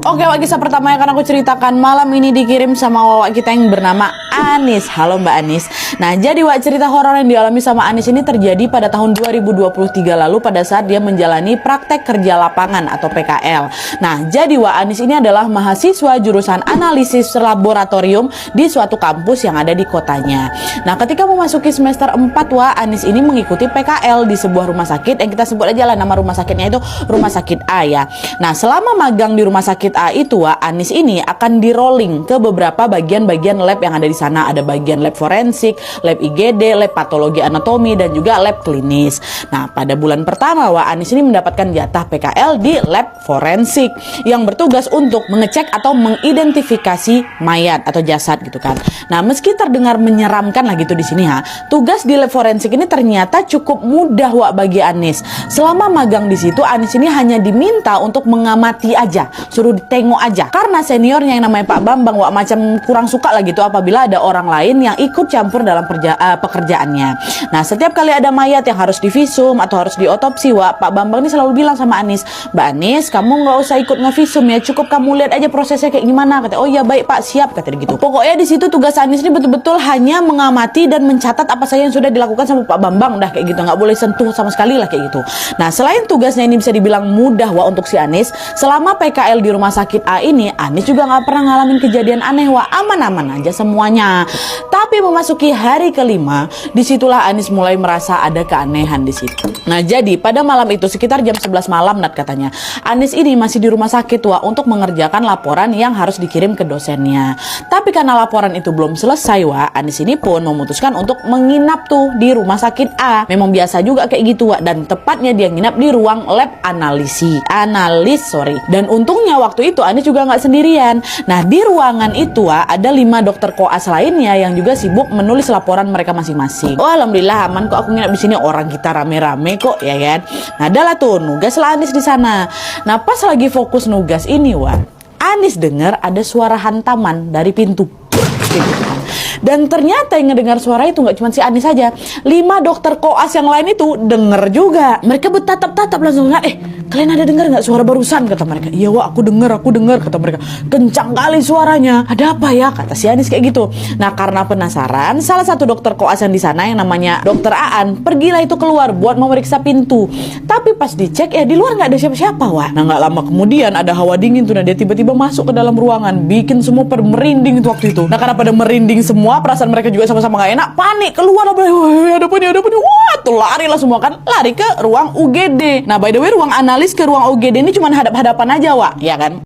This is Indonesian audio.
Oke, Wak, kisah pertama yang akan aku ceritakan malam ini dikirim sama Wak kita yang bernama Anis. Halo Mbak Anis. Nah, jadi Wak, cerita horor yang dialami sama Anis ini terjadi pada tahun 2023 lalu pada saat dia menjalani praktek kerja lapangan atau PKL. Nah, jadi Wak, Anis ini adalah mahasiswa jurusan analisis laboratorium di suatu kampus yang ada di kotanya. Nah, ketika memasuki semester 4 Wak, Anis ini mengikuti PKL di sebuah rumah sakit yang kita sebut aja lah nama rumah sakitnya itu Rumah Sakit A ya. Nah, selama magang di Rumah Sakit A itu Wak, Anis ini akan di rolling ke beberapa bagian-bagian lab yang ada di sana. Ada bagian lab forensik, lab IGD, lab patologi anatomi, dan juga lab klinis. Nah, pada bulan pertama Wak, Anis ini mendapatkan jatah PKL di lab forensik yang bertugas untuk mengecek atau mengidentifikasi mayat atau jasad gitu kan. Nah, meski terdengar menyeramkan lah gitu di sini ha, tugas di lab forensik ini ternyata cukup mudah Wak bagi Anis. Selama magang di situ, Anis ini hanya diminta untuk mengamati aja, suruh tengok aja, karena seniornya yang namanya Pak Bambang Wak macam kurang suka lah gitu apabila ada orang lain yang ikut campur dalam pekerjaannya. Nah, setiap kali ada mayat yang harus divisum atau harus diotopsi Wak, Pak Bambang ini selalu bilang sama Anis, Mbak Anis, kamu nggak usah ikut ngevisum ya, cukup kamu lihat aja prosesnya kayak gimana. Kata, oh ya baik Pak, siap, kata gitu. Pokoknya di situ tugas Anis ini betul-betul hanya mengamati dan mencatat apa saja yang sudah dilakukan sama Pak Bambang, udah kayak gitu, nggak boleh sentuh sama sekali lah kayak gitu. Nah, selain tugasnya ini bisa dibilang mudah Wak untuk si Anis, selama PKL di Rumah Sakit A ini, Anis juga nggak pernah ngalamin kejadian aneh Wak, aman-aman aja semuanya. Tapi memasuki hari kelima, disitulah Anis mulai merasa ada keanehan di situ. Nah, jadi pada malam itu sekitar jam 11 malam Nat katanya, Anis ini masih di rumah sakit Wak untuk mengerjakan laporan yang harus dikirim ke dosennya. Tapi karena laporan itu belum selesai Wak, Anis ini pun memutuskan untuk menginap tuh di Rumah Sakit A. Memang biasa juga kayak gitu Wak, dan tepatnya dia nginap di ruang lab analis. Dan untungnya waktu itu Anis juga nggak sendirian. Nah, di ruangan itu Wak, ada 5 dokter koas lainnya yang juga sibuk menulis laporan mereka masing-masing. Oh, alhamdulillah aman kok, aku nginap di sini, orang kita rame-rame kok ya kan. Nah, adalah tuh nugas lah Anis di sana. Nah, pas lagi fokus nugas ini Wak, Anis dengar ada suara hantaman dari pintu. Dan ternyata yang ngedengar suara itu nggak cuma si Anis saja, 5 dokter koas yang lain itu denger juga. Mereka bertatap-tatap langsung, kalian ada dengar nggak suara barusan? Kata mereka. Iya Wak, aku dengar, kata mereka. Kencang kali suaranya. Ada apa ya? Kata si Anis kayak gitu. Nah, karena penasaran, salah satu dokter koas yang di sana yang namanya Dokter Aan, pergilah itu keluar buat memeriksa pintu. Tapi pas dicek ya di luar nggak ada siapa-siapa Wak. Nah, nggak lama kemudian ada hawa dingin tuh, nah dia tiba-tiba masuk ke dalam ruangan, bikin semua pada merinding itu waktu itu. Nah, karena pada merinding semua, perasaan mereka juga sama-sama gak enak, panik, keluar, ada apa nih, wah tuh lari lah semua kan, lari ke ruang UGD. Nah, by the way, ruang analis ke ruang UGD ini cuma hadap-hadapan aja Wak, ya kan.